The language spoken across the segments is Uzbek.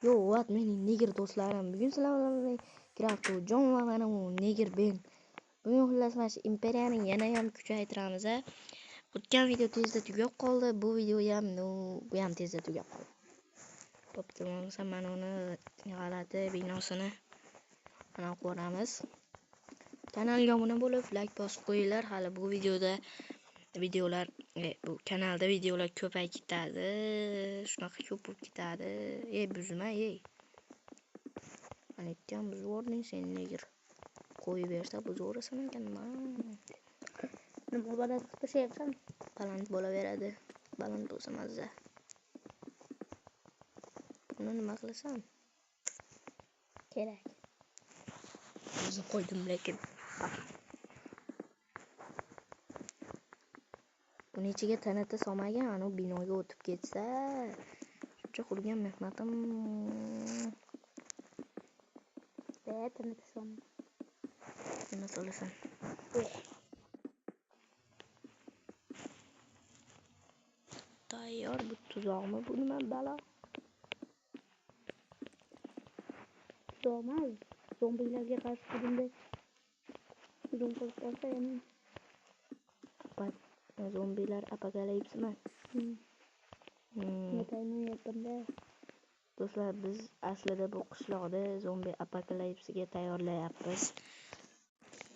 Yo, what mening negir do'stlarim. Bugun sizlar bilan Craft'u Jon va mana bu negir Ben. Bugun xullas mana imperiyaning yana ham kuchaytiramiz. O'tgan video tezda tugab qoldi. Bu video ham bu ham tezda tugab qoldi. Bo'pti, bo'lmasa mana uni g'alati binosini mana ko'ramiz. Kanalga obuna bo'lib, like bosib qo'yinglar. Hali bu videolar bu kanalda videolar ko'payib ketadi. Shunaqa ko'p bo'lib ketadi. Buzma, Anetgan buzvording sen negir. Qo'yib bersa buzvorasan ekanman. Nima baland qilsam Baland bo'laveradi. Baland bo'lsa mazza. Buni nima qilasan? kerak. O'zi qo'ydim lekin. Buni ichiga TNT solmagan, anu binoga o'tib ketsa, shuncha qilgan mehnatim TNT nima so'lasan? Tayyor, bu tuzoqmi? Bu nima balo? Tuzoqmas. Zombilarga qarshi hujumda hujum qilib qolsa yana. Zombilar apokalipsimi? Metayni yapanda. Do'stlar, biz aslida bu qishloqda zombi apokalipsiga tayyorlayapmiz.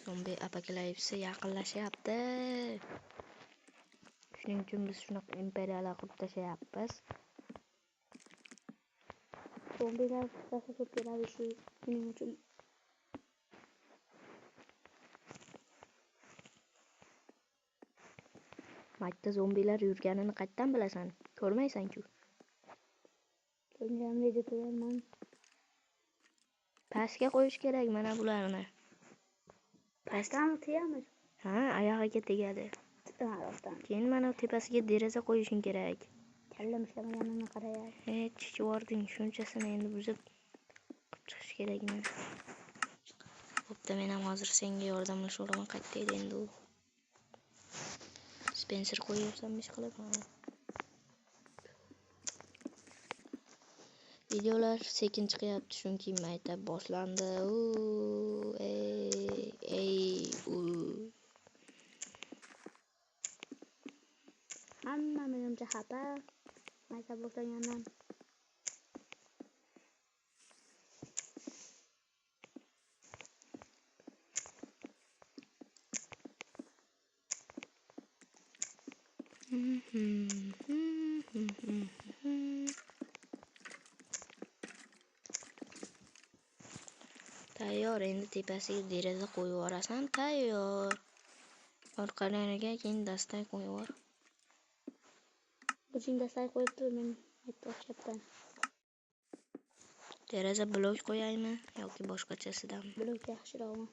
Zombi apokalipsi yaqinlashyapti. Shuning uchun biz shunaqa imperiyalar qurib tashlayapmiz. Zombilar tashlab keladi shuning uchun. Mayda zombilar yurganini qayerdan bilasan? Ko'rmaysan-ku. Ko'rganimda aytaman. Pastga qo'yish kerak mana bularni. Pastdan tegamiz. Ha, oyog'iga tegadi. Keyin mana tepasiga deraza qo'yishing kerak. Kallam ishlamaganini qarayapti. Chichvording, shunchasini endi buzib qilib chiqish kerakmi? Bo'pti, men ham hozir senga yordamlashaman. Qayerda edi endi u? Spencer qo'yibsan ish qilaman. Videolar sekin chiqyapti chunki mayda boshlandi. Hamma menimcha xafa. Mayda boshlagandan. Tayyor, endi tepasiga deraza qo'yib yuborasan. Tayyor. Orqalariga keyin dastak qo'yib yubor. O'zing dastak qo'yib tur, men aytmoqchiman. Deraza blok qo'yaymi yoki boshqachasidanmi? Blok yaxshiroqmi?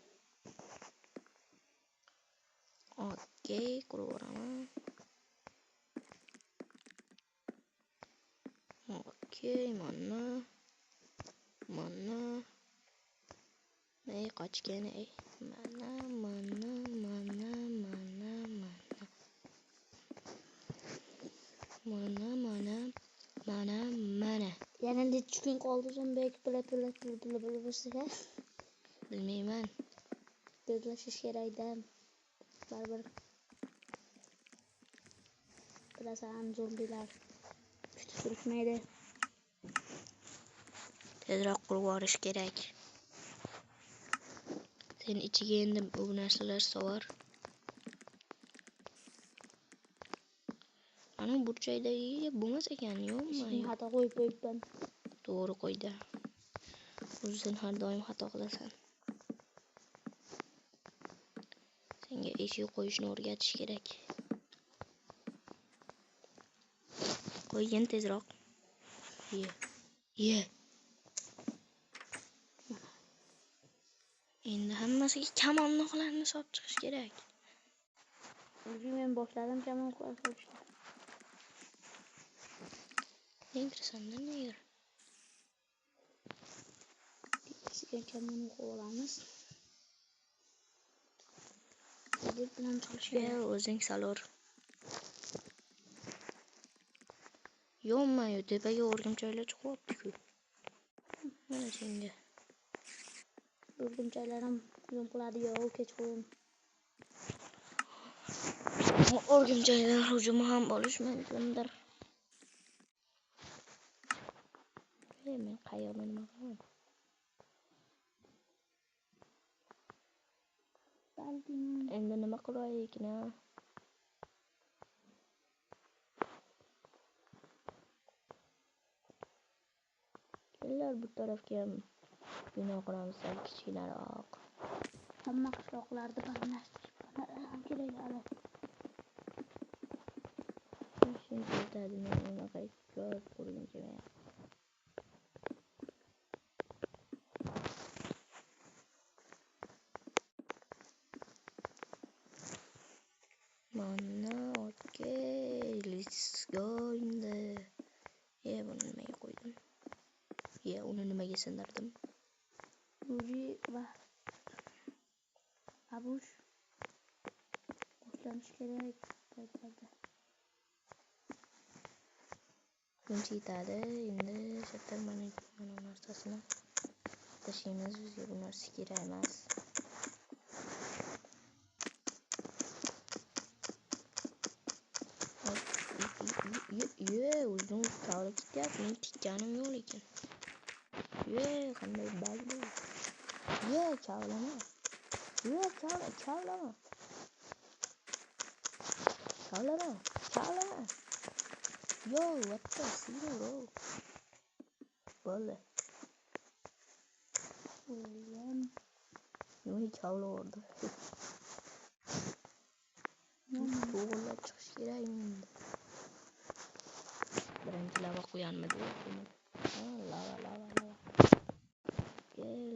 Okey, qurib yuboraman. Okey, mana. Qochgan Mana. Yana necha kun qoldi zombiga bo'lsa? Bilmayman. Birlashish kerak-da. Baribir. Bilasan, zombilar kuchli turishmaydi. Tezroq qurib yuborish kerak. Sen ichiga endi bu narsalar sovor. Ana burchaydagi bo'lmas ekan, yo'qmi? Xato qo'yibman. To'g'ri qo'ydi. O'zing har doim xato qilasan. Senga eshik qo'yishni o'rgatish kerak. Qo'ygin tezroq. Ye. Endi hammasiga kamonliqlarni solib chiqish kerak. Men boshladim kamon qo'yishni. Kirasan-da negir. Sizga kamon qo'yamiz. Deb bilan chiqishga o'zing salor. Yo'qmi, tepaga o'rgimchoylar chiqyapti-ku. mana senga. O'rgimchaklar ham hujum qiladi yo kechqurun. O'rgimchaklar hujumi ham bo'lishi mumkindir. Men qayerda nima qilaman? Balkim Endi nima qilaylik? Kelinglar bu tarafga ham bino quramiz, sal kichkinaroq. hamma qishloqlarni birlashtirib ham kerak hali. Shuncha yetadi, men unaqa ko'p qurgim kelmayapti. Mana, okey, let's go endi. Buni nimaga qo'ydim? Uni nimaga sindirdim? Nuri va Abush boshlanish kerak paytlarda. Shuncha yetadi, endi shattar mana narsasini tashlaymiz, bizga bu narsa kerak emas. O'zim kavla ketyapti, men tikkanim yo'q lekin. Qanday bag bu? Kavlama. Kavlama. What the bro? Bo'ldi. Nima kavla oldi? To'g'rilab chiqish kerak endi. Birinchi lava qo'yanmidi? Lava.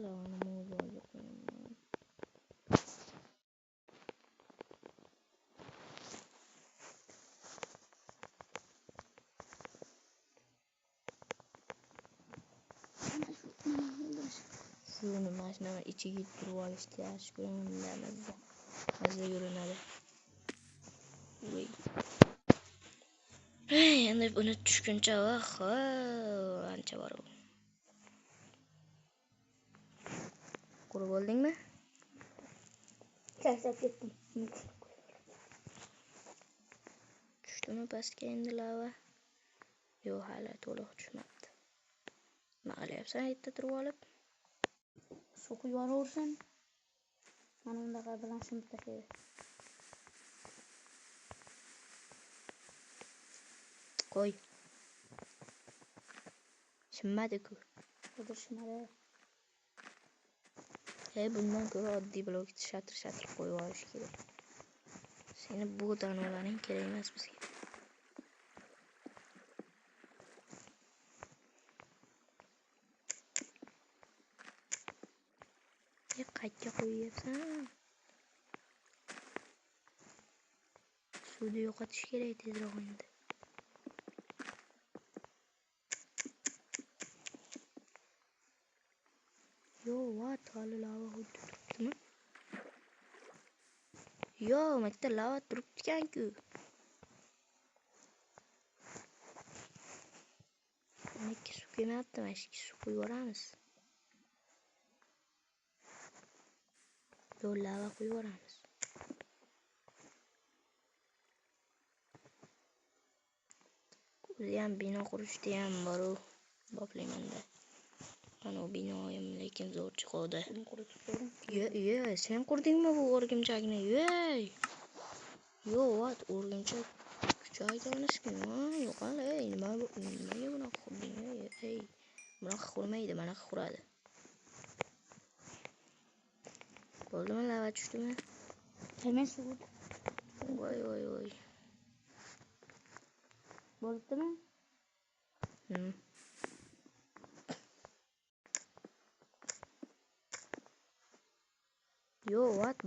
Lavani mo'jizaga qo'yaman. Shuni mashinaning ichiga turib olishdi, yaxshi ko'raman. Mazza ko'rinadi. Endi buni tushguncha vaqt ancha bor. Qurib oldingmi? Charchab ketdim. Tushdimi pastga endi lava? Yo'q, hali to'liq tushmabdi. Nima qilyapsan yerda turib olib? Suv quyib yuborursan. Mana bundaqa bilan shuni tashlaydi. Qo'y. Shimadi-ku. Shimadi. Bundan ko'ra oddiy blok shatr qo'yib olish kerak. Seni bu tanolaring kerak emas bizga. Qayerga qo'yyapsan? Suvni yo'qotish kerak tezroq endi. Hali lava huddi turibdimi? Makta lava turibdi-ku. Ikki suv kelmayapti, mana shu suv quyib yuboramiz. Lava quyib yuboramiz. O'zi ham bino qurishda ham boru boplaymanda. Mana bu binoyim lekin zo'r chiqadi. Sen qurdingmi bu o'rgimchakni? O'rgimchak kuchaydi manashku. Yo'q hali, nimaga bunaqa qurding? Bunaqa qurmaydi, mana quradi. Bo'ldimi, lava tushdimi? Hemen suv. Voy. Bo'ldimi?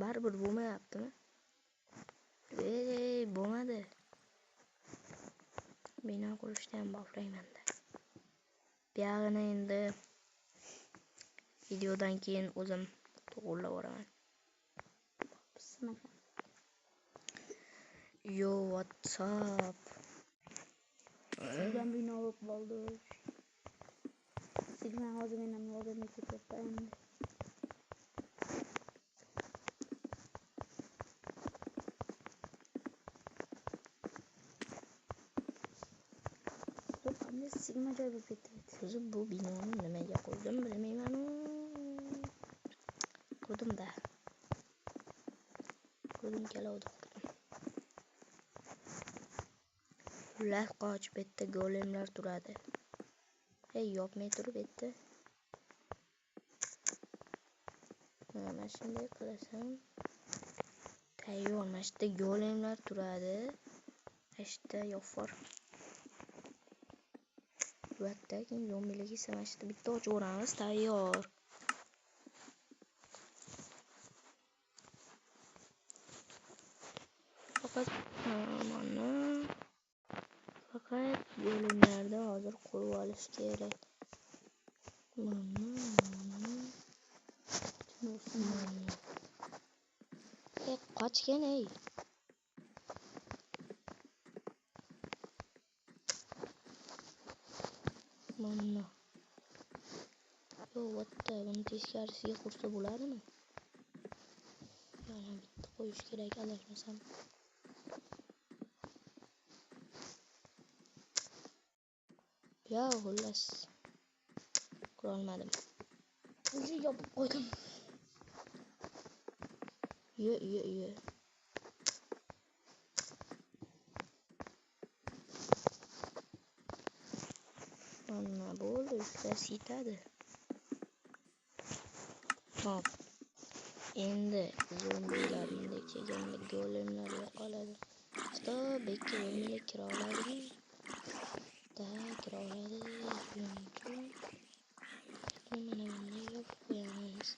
Baribir bo'lmayaptimi? Bo'lmadi. Bino qurishda ham boflaymanda. Buyog'ini endi videodan keyin o'zim to'g'rilab boraman. What's up? Sizgan bino bo'ldi. Ben hozir menam yordamga ketyapti endi. Qanday sigma joy bo'lib ketdi. O'zi bu binoni nimaga qo'ydim bilmayman. Qurdim-da. Qurdim kelavdi. Ular qochib bitta golemlar turadi. Hey, yopmay turib bitta. Mana shunday qilasam. Tayyor, mana shunda golemlar turadi. Ishda yo'qfor. Buyoqda keyin zombilarga samashda bitta ochib o'ramiz, tayyor. Faqat golemlarda hozir qo'yib olish kerak. Qochgan ey. Mana. Yo, vatta, buni teskarisiga qursa bo'ladimi? Yana bitta qo'yish kerak, adashmasam. Ya, xullas. Qurolmadim. O'zi yopib qo'ydim. Yo. Mana bo'ldi, uklasi yetadi. Hop. Endi zombilar bunday kelganda golemlar yo'qoladi. Stop, bekka zombilar kira oladimi? Kira oladi. Mana bunday yopib qo'yamiz.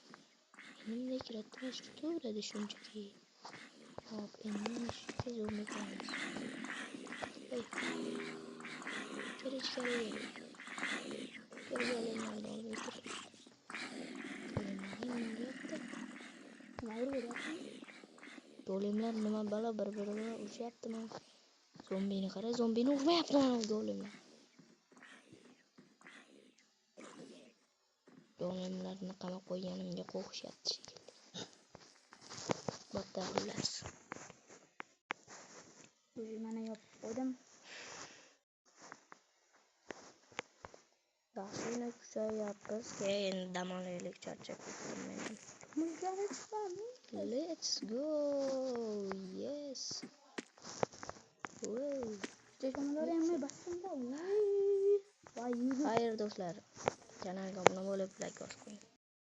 Bunday kiratib turaveradi shunchaki. Hop, endi mana shu zombi qo'yamiz. Hey. Ichkariga. Golemlarni olib o'tir. Golemlar nima balo bir-biriga urishyaptimi? Zombini qara, zombini urmayapti mana golemlar. Golemlarni qamab qo'yganimga qo'rqishyapti shekilli. Botta xullas. O'zi mana yopib qo'ydim. Yaxshigina kuchayapmiz. Keyin dam olaylik, charchab ketdim men. Muzgani chiqamiz. Let's go. Yes. Wow. Telefonlar ham bastimda. Voy. Xayr do'stlar. Kanalga obuna